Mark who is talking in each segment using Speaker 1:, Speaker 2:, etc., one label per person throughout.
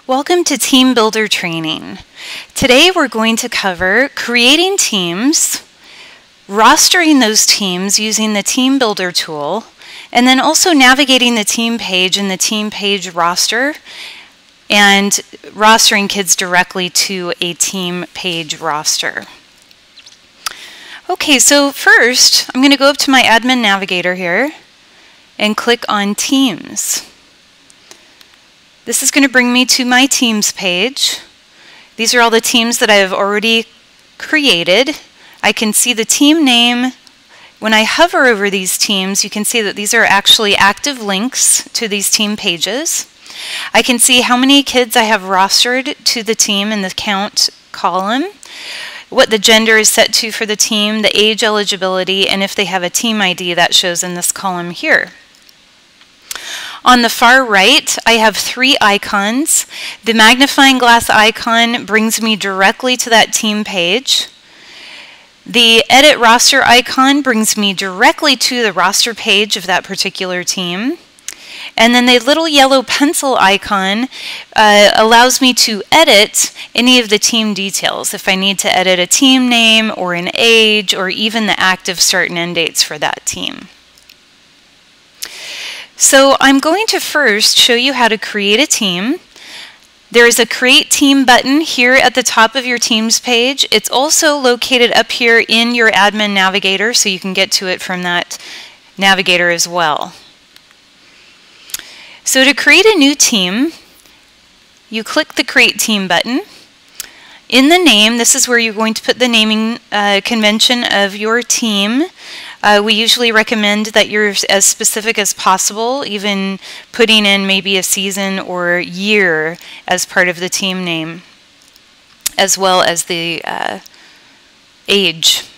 Speaker 1: Welcome to Team Builder Training. Today we're going to cover creating teams, rostering those teams using the Team Builder tool, and then also navigating the team page in the team page roster and rostering kids directly to a team page roster. Okay, so first I'm going to go up to my admin navigator here and click on Teams. This is going to bring me to my teams page. These are all the teams that I have already created. I can see the team name. When I hover over these teams, you can see that these are actually active links to these team pages. I can see how many kids I have rostered to the team in the count column, what the gender is set to for the team, the age eligibility, and if they have a team ID that shows in this column here. On the far right, I have three icons. The magnifying glass icon brings me directly to that team page. The edit roster icon brings me directly to the roster page of that particular team. And then the little yellow pencil icon allows me to edit any of the team details. If I need to edit a team name or an age or even the active start and end dates for that team. So I'm going to first show you how to create a team. There is a Create Team button here at the top of your Teams page. It's also located up here in your admin navigator, so you can get to it from that navigator as well. So to create a new team, you click the Create Team button. In the name, this is where you're going to put the naming convention of your team. We usually recommend that you're as specific as possible, even putting in maybe a season or year as part of the team name, as well as the age.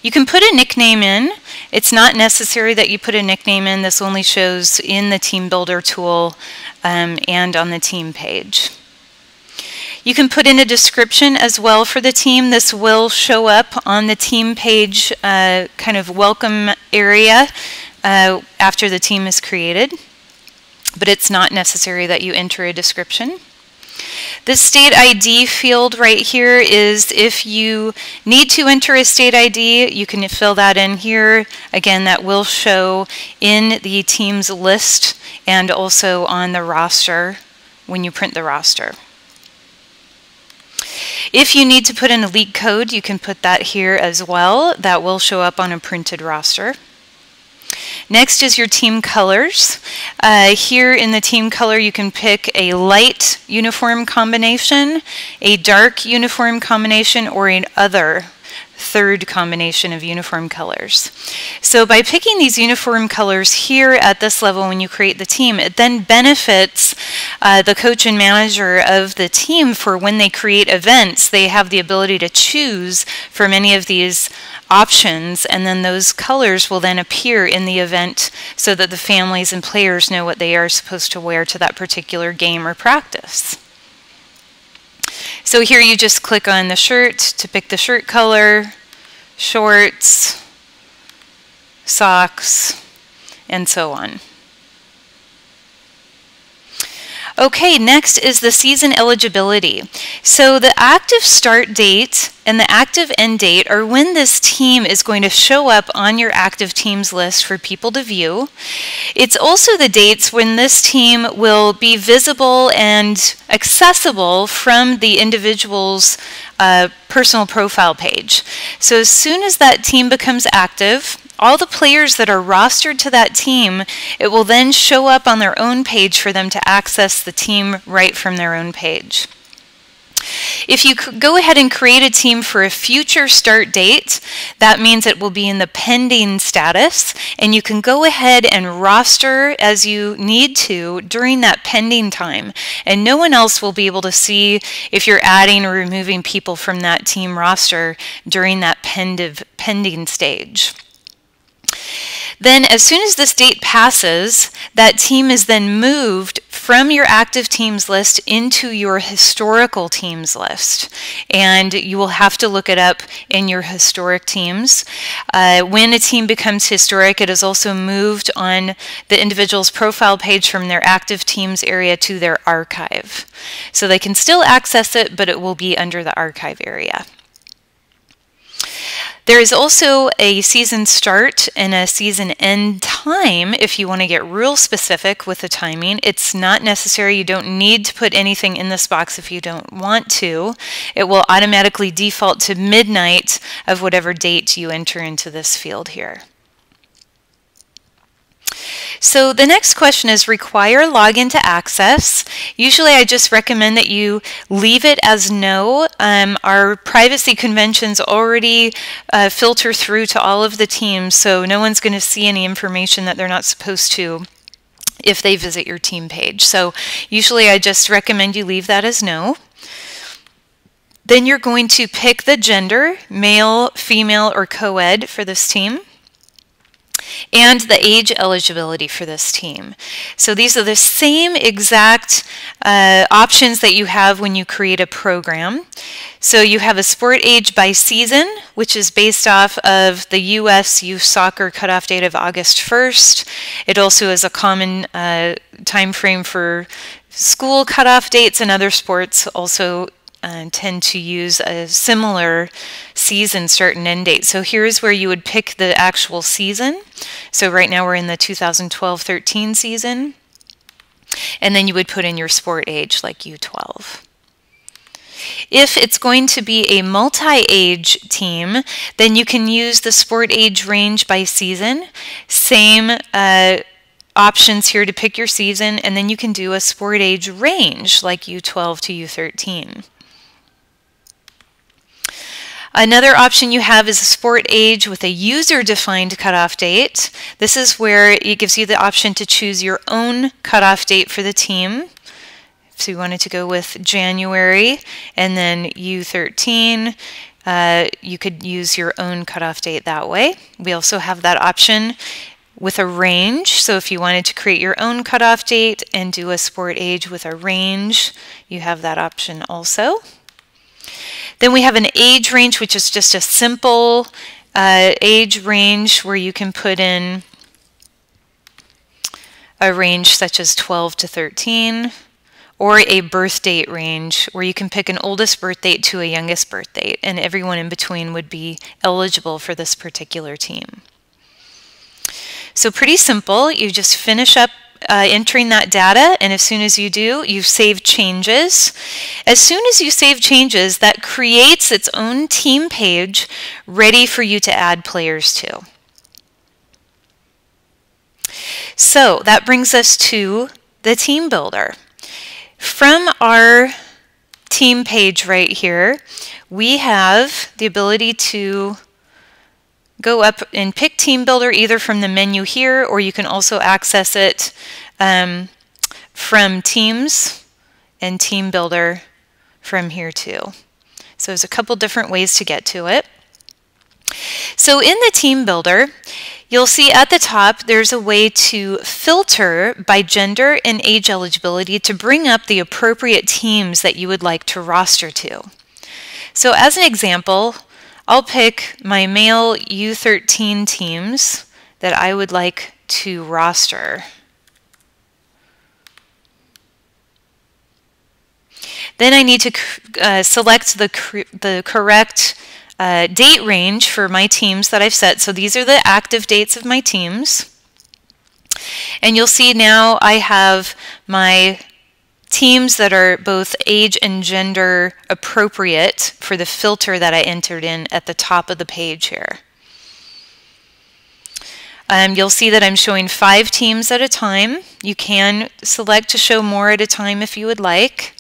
Speaker 1: You can put a nickname in. It's not necessary that you put a nickname in. This only shows in the Team Builder tool and on the team page. You can put in a description as well for the team. This will show up on the team page kind of welcome area after the team is created, but it's not necessary that you enter a description. The state ID field right here is if you need to enter a state ID, you can fill that in here. Again, that will show in the teams list and also on the roster when you print the roster. If you need to put in a leak code, you can put that here as well. That will show up on a printed roster. Next is your team colors. Here in the team color, you can pick a light uniform combination, a dark uniform combination, or an other third combination of uniform colors. So by picking these uniform colors here at this level when you create the team, it then benefits the coach and manager of the team for when they create events. They have the ability to choose from any of these options, and then those colors will then appear in the event so that the families and players know what they are supposed to wear to that particular game or practice. So here you just click on the shirt to pick the shirt color, shorts, socks, and so on. Okay, next is the season eligibility. So the active start date and the active end date are when this team is going to show up on your active teams list for people to view. It's also the dates when this team will be visible and accessible from the individual's personal profile page. So as soon as that team becomes active, all the players that are rostered to that team, it will then show up on their own page for them to access the team right from their own page. If you go ahead and create a team for a future start date, that means it will be in the pending status, and you can go ahead and roster as you need to during that pending time, and no one else will be able to see if you're adding or removing people from that team roster during that pending stage. Then as soon as this date passes, that team is then moved from your active teams list into your historical teams list. And you will have to look it up in your historic teams. When a team becomes historic, it is also moved on the individual's profile page from their active teams area to their archive. So they can still access it, but it will be under the archive area. There is also a season start and a season end time if you want to get real specific with the timing. It's not necessary. You don't need to put anything in this box if you don't want to. It will automatically default to midnight of whatever date you enter into this field here. So the next question is require login to access. Usually I just recommend that you leave it as no. Our privacy conventions already filter through to all of the teams, so no one's going to see any information that they're not supposed to if they visit your team page. So usually I just recommend you leave that as no. Then you're going to pick the gender, male, female, or co-ed for this team, and the age eligibility for this team. So these are the same exact options that you have when you create a program. So you have a sport age by season, which is based off of the U.S. youth soccer cutoff date of August 1st. It also is a common time frame for school cutoff dates, and other sports also tend to use a similar season start and end date. So here's where you would pick the actual season. So right now we're in the 2012-13 season. And then you would put in your sport age like U12. If it's going to be a multi-age team, then you can use the sport age range by season. Same options here to pick your season, and then you can do a sport age range like U12 to U13. Another option you have is a sport age with a user-defined cutoff date. This is where it gives you the option to choose your own cutoff date for the team. So you wanted to go with January and then U13. You could use your own cutoff date that way. We also have that option with a range. So if you wanted to create your own cutoff date and do a sport age with a range, you have that option also. Then we have an age range, which is just a simple age range where you can put in a range such as 12 to 13, or a birth date range where you can pick an oldest birth date to a youngest birth date, and everyone in between would be eligible for this particular team. So pretty simple. You just finish up entering that data, and as soon as you do, you save changes. As soon as you save changes, that creates its own team page ready for you to add players to. So that brings us to the team builder. From our team page right here, we have the ability to go up and pick Team Builder either from the menu here, or you can also access it from Teams and Team Builder from here too. So there's a couple different ways to get to it. So in the Team Builder, you'll see at the top there's a way to filter by gender and age eligibility to bring up the appropriate teams that you would like to roster to. So as an example, I'll pick my male U13 teams that I would like to roster. Then I need to select the correct date range for my teams that I've set. So these are the active dates of my teams. And you'll see now I have my teams that are both age and gender appropriate for the filter that I entered in at the top of the page here. You'll see that I'm showing 5 teams at a time. You can select to show more at a time if you would like.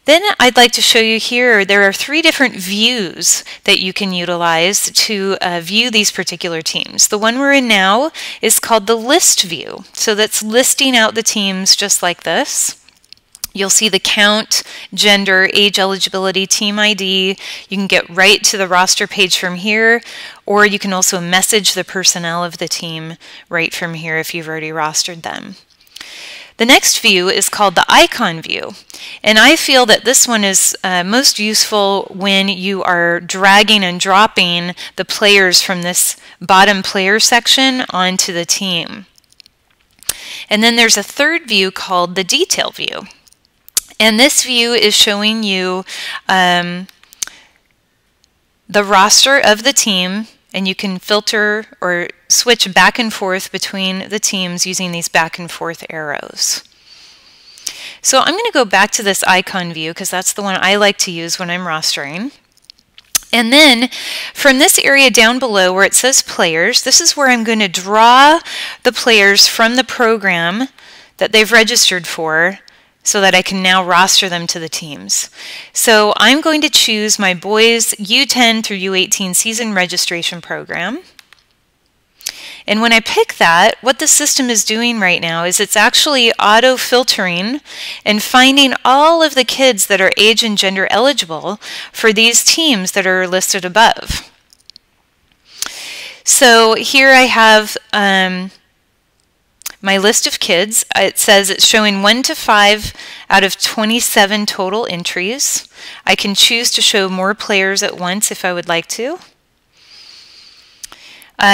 Speaker 1: Then I'd like to show you here, there are 3 different views that you can utilize to view these particular teams. The one we're in now is called the list view. So that's listing out the teams just like this. You'll see the count, gender, age, eligibility, team ID. You can get right to the roster page from here, or you can also message the personnel of the team right from here if you've already rostered them. The next view is called the icon view, and I feel that this one is most useful when you are dragging and dropping the players from this bottom player section onto the team. And then there's a third view called the detail view. And this view is showing you the roster of the team, and you can filter or switch back and forth between the teams using these back and forth arrows. So I'm going to go back to this icon view because that's the one I like to use when I'm rostering. And then from this area down below where it says players, this is where I'm going to draw the players from the program that they've registered for, so that I can now roster them to the teams. So I'm going to choose my boys U10 through U18 season registration program. And when I pick that, what the system is doing right now is it's actually auto-filtering and finding all of the kids that are age and gender eligible for these teams that are listed above. So here I have my list of kids. It says it's showing 1 to 5 out of 27 total entries. I can choose to show more players at once if I would like to.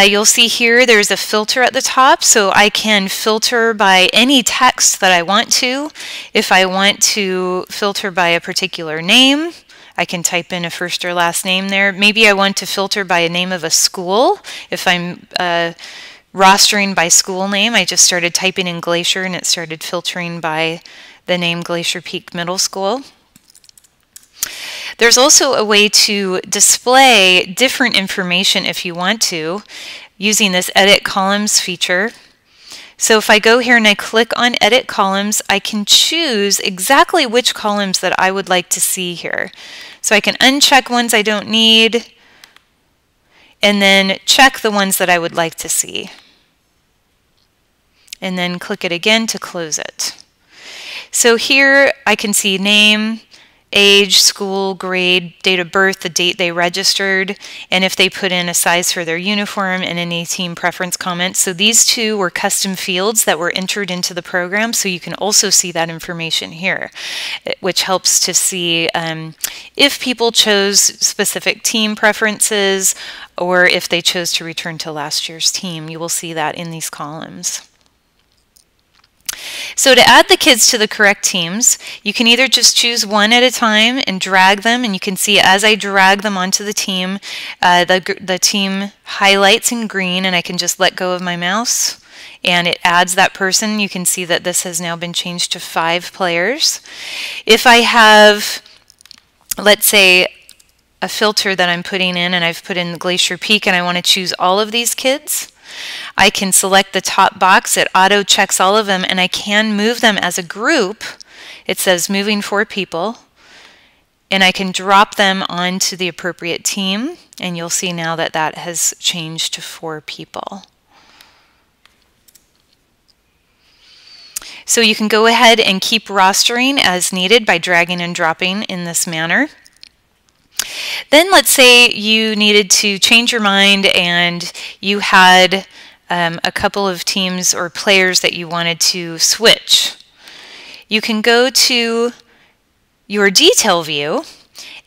Speaker 1: You'll see here there's a filter at the top, so I can filter by any text that I want to. If I want to filter by a particular name, I can type in a first or last name there. Maybe I want to filter by a name of a school. If I'm rostering by school name, I just started typing in Glacier and it started filtering by the name Glacier Peak Middle School. There's also a way to display different information if you want to using this Edit Columns feature. So if I go here and I click on Edit Columns, I can choose exactly which columns that I would like to see here. So I can uncheck ones I don't need and then check the ones that I would like to see. And then click it again to close it. So here I can see name, age, school, grade, date of birth, the date they registered, and if they put in a size for their uniform and any team preference comments. So these two were custom fields that were entered into the program, so you can also see that information here, which helps to see if people chose specific team preferences or if they chose to return to last year's team. You will see that in these columns. So to add the kids to the correct teams, you can either just choose one at a time and drag them, and you can see as I drag them onto the team, the team highlights in green, and I can just let go of my mouse and it adds that person. You can see that this has now been changed to 5 players. If I have, let's say, a filter that I'm putting in and I've put in Glacier Peak and I want to choose all of these kids, I can select the top box. It auto checks all of them, and I can move them as a group. It says moving 4 people, and I can drop them onto the appropriate team, and you'll see now that that has changed to 4 people. So you can go ahead and keep rostering as needed by dragging and dropping in this manner. Then let's say you needed to change your mind and you had a couple of teams or players that you wanted to switch. You can go to your detail view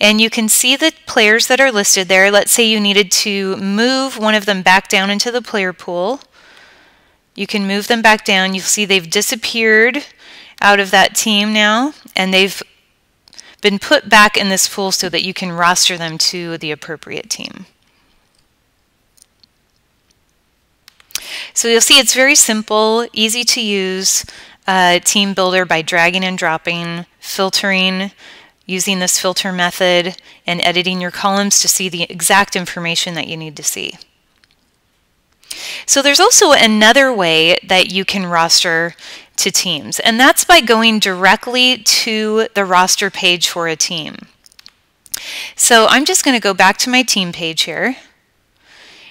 Speaker 1: and you can see the players that are listed there. Let's say you needed to move one of them back down into the player pool. You can move them back down. You'll see they've disappeared out of that team now, and they've been put back in this pool so that you can roster them to the appropriate team. So you'll see it's very simple, easy to use team builder by dragging and dropping, filtering, using this filter method, and editing your columns to see the exact information that you need to see. So there's also another way that you can roster to teams, and that's by going directly to the roster page for a team. So I'm just going to go back to my team page here,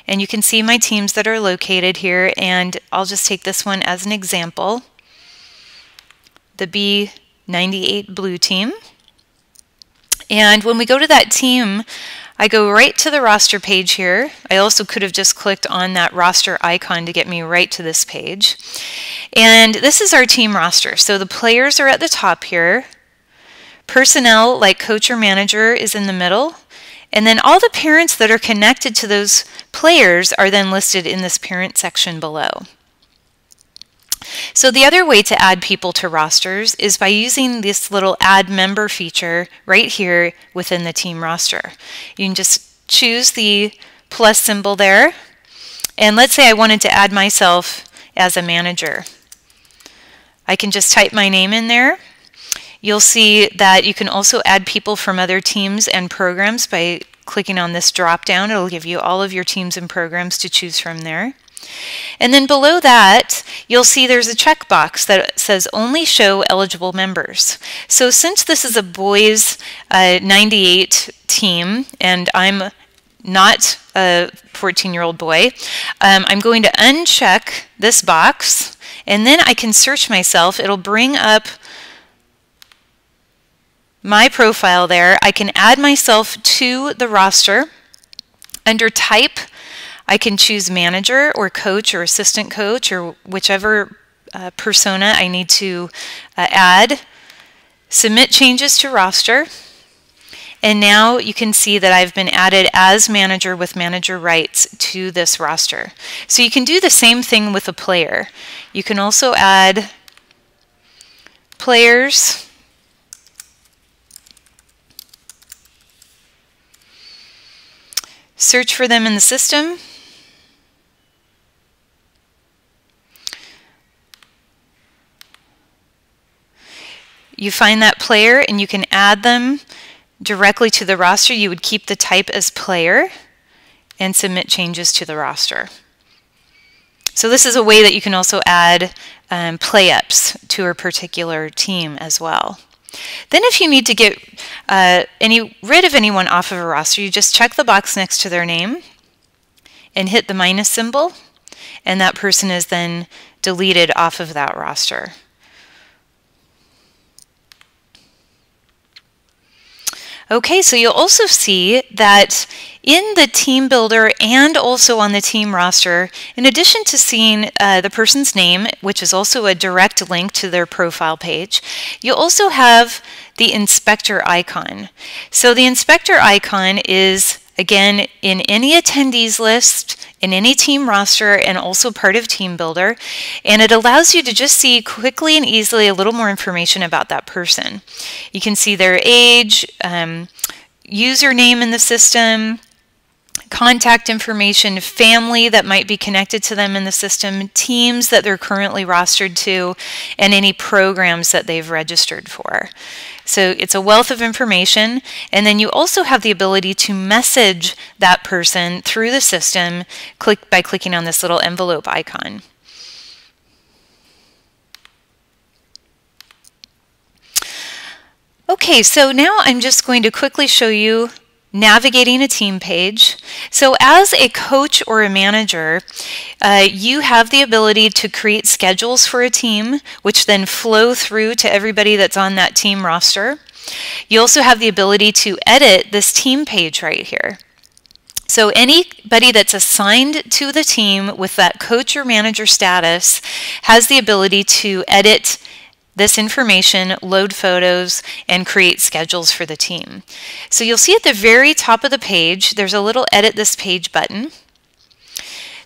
Speaker 1: and you can see my teams that are located here, and I'll just take this one as an example. The 98 blue team. And when we go to that team, I go right to the roster page here. I also could have just clicked on that roster icon to get me right to this page. And this is our team roster. So the players are at the top here. Personnel, like coach or manager, is in the middle. And then all the parents that are connected to those players are then listed in this parent section below. So the other way to add people to rosters is by using this little add member feature right here within the team roster. You can just choose the plus symbol there, and let's say I wanted to add myself as a manager. I can just type my name in there. You'll see that you can also add people from other teams and programs by clicking on this drop down. It'll give you all of your teams and programs to choose from there. And then below that, you'll see there's a checkbox that says only show eligible members. So since this is a boys 98 team, and I'm not a 14-year-old boy, I'm going to uncheck this box, and then I can search myself. It'll bring up my profile there. I can add myself to the roster. Under type, I can choose manager or coach or assistant coach or whichever persona I need to add. Submit changes to roster. And now you can see that I've been added as manager with manager rights to this roster. So you can do the same thing with a player. You can also add players. Search for them in the system. You find that player and you can add them directly to the roster. You would keep the type as player and submit changes to the roster. So this is a way that you can also add play-ups to a particular team as well. Then if you need to get rid of anyone off of a roster, you just check the box next to their name and hit the minus symbol, and that person is then deleted off of that roster. Okay, so you'll also see that in the team builder and also on the team roster, in addition to seeing the person's name, which is also a direct link to their profile page, you'll also have the inspector icon. So the inspector icon is, again, in any attendees list, in any team roster, and also part of Team Builder, and it allows you to just see quickly and easily a little more information about that person. You can see their age, username in the system, contact information, family that might be connected to them in the system, teams that they're currently rostered to, and any programs that they've registered for. So it's a wealth of information, and then you also have the ability to message that person through the system by clicking on this little envelope icon. Okay, so now I'm just going to quickly show you navigating a team page. So as a coach or a manager, you have the ability to create schedules for a team, which then flow through to everybody that's on that team roster. You also have the ability to edit this team page right here. So anybody that's assigned to the team with that coach or manager status has the ability to edit this information, load photos, and create schedules for the team. So you'll see at the very top of the page, there's a little Edit This Page button.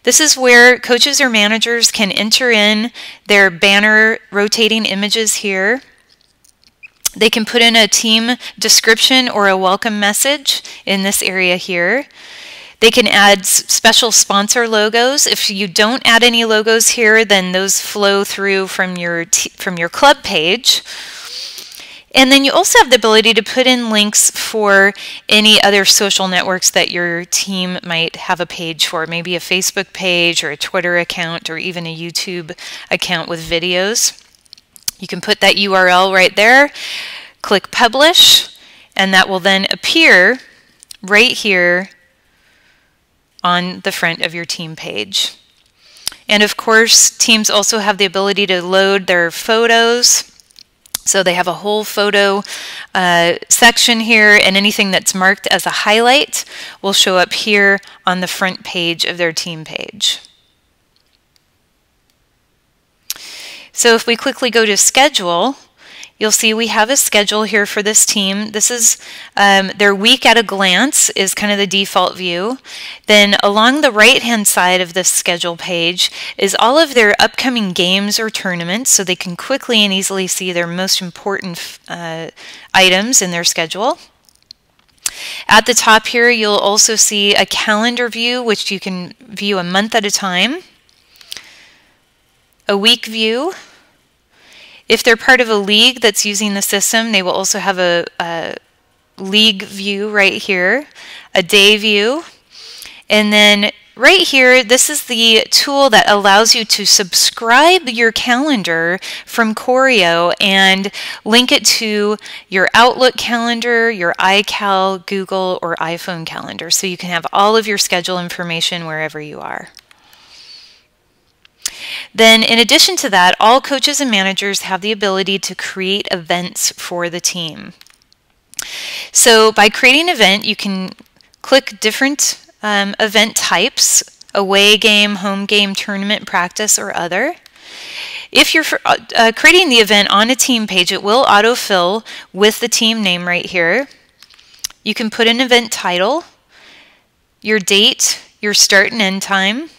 Speaker 1: This is where coaches or managers can enter in their banner rotating images here. They can put in a team description or a welcome message in this area here. They can add special sponsor logos. If you don't add any logos here, then those flow through from your club page. And then you also have the ability to put in links for any other social networks that your team might have a page for, maybe a Facebook page or a Twitter account or even a YouTube account with videos. You can put that URL right there, click Publish, and that will then appear right here on the front of your team page. And of course, teams also have the ability to load their photos So they have a whole photo section here, and anything that's marked as a highlight will show up here on the front page of their team page. So if we quickly go to schedule, you'll see we have a schedule here for this team. This is their week at a glance is kind of the default view. Then along the right-hand side of this schedule page is all of their upcoming games or tournaments, so they can quickly and easily see their most important items in their schedule. At the top here, you'll also see a calendar view, which you can view a month at a time. A week view. If they're part of a league that's using the system, they will also have a league view right here, a day view, and then right here, this is the tool that allows you to subscribe your calendar from Choreo and link it to your Outlook calendar, your iCal, Google, or iPhone calendar, so you can have all of your schedule information wherever you are. Then in addition to that, all coaches and managers have the ability to create events for the team. So by creating an event, you can click different event types: away game, home game, tournament, practice, or other. If you're creating the event on a team page, it will autofill with the team name right here. You can put an event title, your date, your start and end time.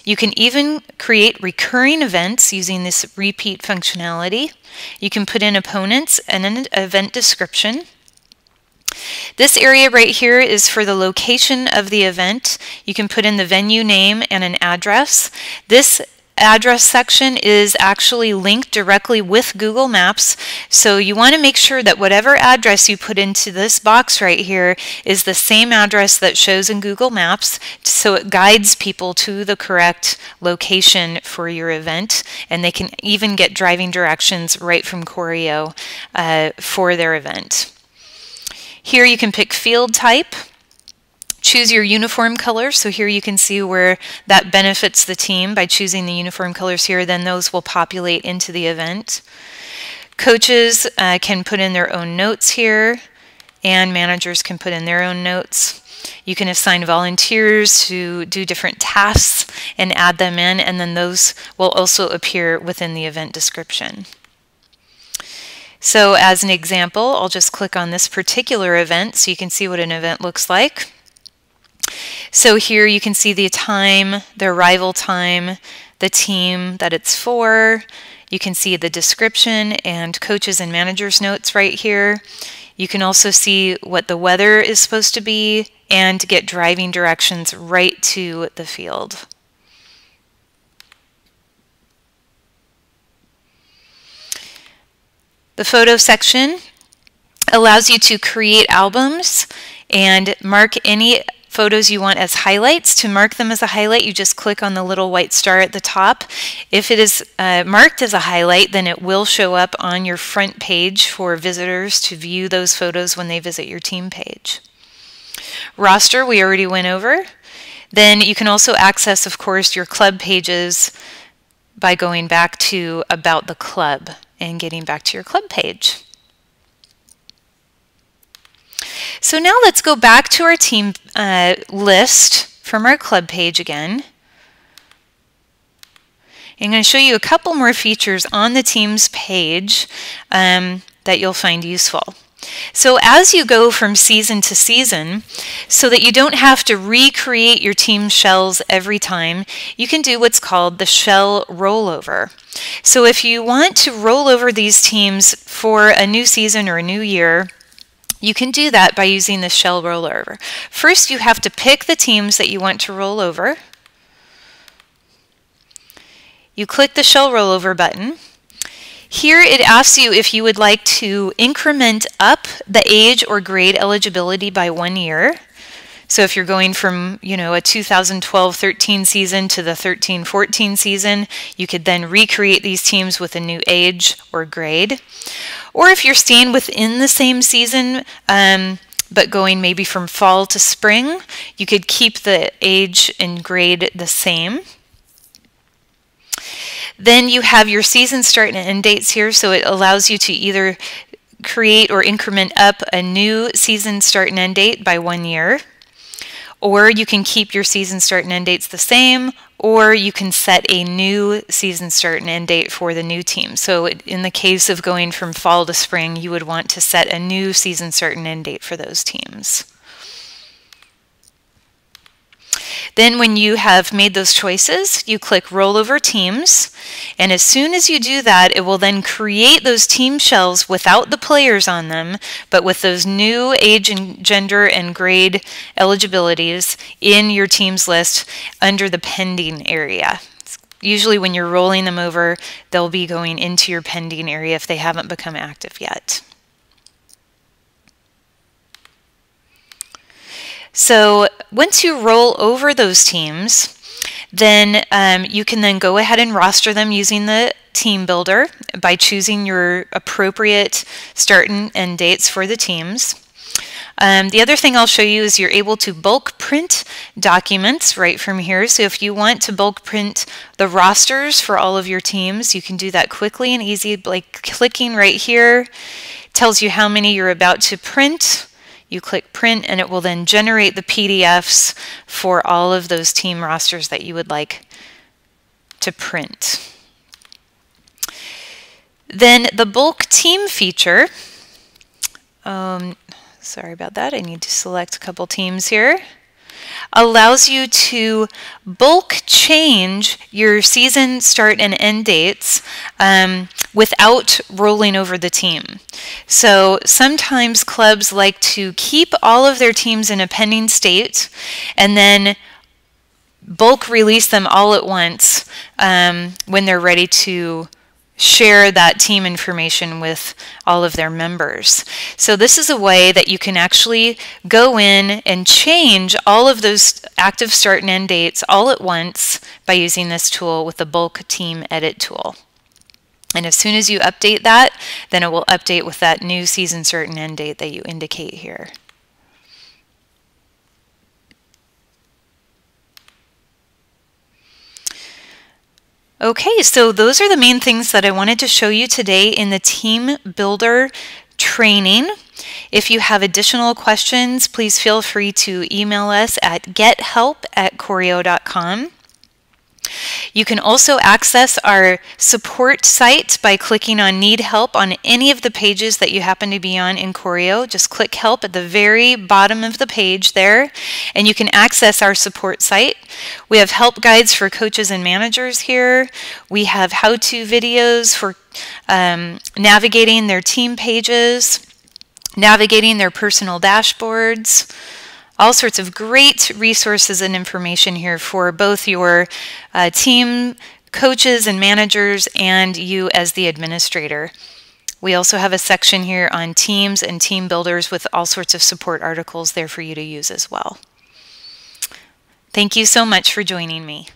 Speaker 1: You can even create recurring events using this repeat functionality. You can put in opponents and an event description. This area right here is for the location of the event. You can put in the venue name and an address. This address section is actually linked directly with Google Maps, so you want to make sure that whatever address you put into this box right here is the same address that shows in Google Maps, so it guides people to the correct location for your event, and they can even get driving directions right from Choreo for their event. Here you can pick field type. Choose your uniform color, so here you can see where that benefits the team by choosing the uniform colors here, then those will populate into the event. Coaches can put in their own notes here, and managers can put in their own notes. You can assign volunteers to do different tasks and add them in, and then those will also appear within the event description. So as an example, I'll just click on this particular event so you can see what an event looks like. So here you can see the time, the arrival time, the team that it's for. You can see the description and coaches and managers notes right here. You can also see what the weather is supposed to be and get driving directions right to the field. The photo section allows you to create albums and mark any photos you want as highlights. To mark them as a highlight, you just click on the little white star at the top. If it is marked as a highlight, then it will show up on your front page for visitors to view those photos when they visit your team page. Roster, we already went over. Then you can also access, of course, your club pages by going back to About the Club and getting back to your club page. So now let's go back to our team list from our club page again. I'm going to show you a couple more features on the team's page that you'll find useful. So as you go from season to season, so that you don't have to recreate your team shells every time, you can do what's called the shell rollover. So if you want to roll over these teams for a new season or a new year, you can do that by using the shell rollover. First, you have to pick the teams that you want to roll over. You click the shell rollover button. Here it asks you if you would like to increment up the age or grade eligibility by 1 year. So if you're going from, a 2012-13 season to the 13-14 season, you could then recreate these teams with a new age or grade. Or if you're staying within the same season, but going maybe from fall to spring, you could keep the age and grade the same. Then you have your season start and end dates here, so it allows you to either create or increment up a new season start and end date by 1 year, or you can keep your season start and end dates the same, or you can set a new season start and end date for the new team. So in the case of going from fall to spring, you would want to set a new season start and end date for those teams. Then when you have made those choices, you click rollover teams, and as soon as you do that, it will then create those team shells without the players on them, but with those new age and gender and grade eligibilities in your teams list under the pending area. Usually when you're rolling them over, they'll be going into your pending area if they haven't become active yet. So once you roll over those teams, then you can then go ahead and roster them using the team builder by choosing your appropriate start and end dates for the teams. The other thing I'll show you is you're able to bulk print documents right from here. So if you want to bulk print the rosters for all of your teams, you can do that quickly and easy by clicking right here. It tells you how many you're about to print. You click print and it will then generate the PDFs for all of those team rosters that you would like to print. Then the bulk team feature, sorry about that, I need to select a couple teams here, allows you to bulk change your season start and end dates without rolling over the team. So sometimes clubs like to keep all of their teams in a pending state and then bulk release them all at once when they're ready to share that team information with all of their members. So this is a way that you can actually go in and change all of those active start and end dates all at once by using this tool with the bulk team edit tool. And as soon as you update that, then it will update with that new season start and end date that you indicate here. Okay, so those are the main things that I wanted to show you today in the Team Builder training. If you have additional questions, please feel free to email us at gethelp@choreo.com. You can also access our support site by clicking on Need Help on any of the pages that you happen to be on in Choreo. Just click Help at the very bottom of the page there, and you can access our support site. We have help guides for coaches and managers here. We have how-to videos for navigating their team pages, navigating their personal dashboards. All sorts of great resources and information here for both your team coaches and managers and you as the administrator. We also have a section here on teams and team builders with all sorts of support articles there for you to use as well. Thank you so much for joining me.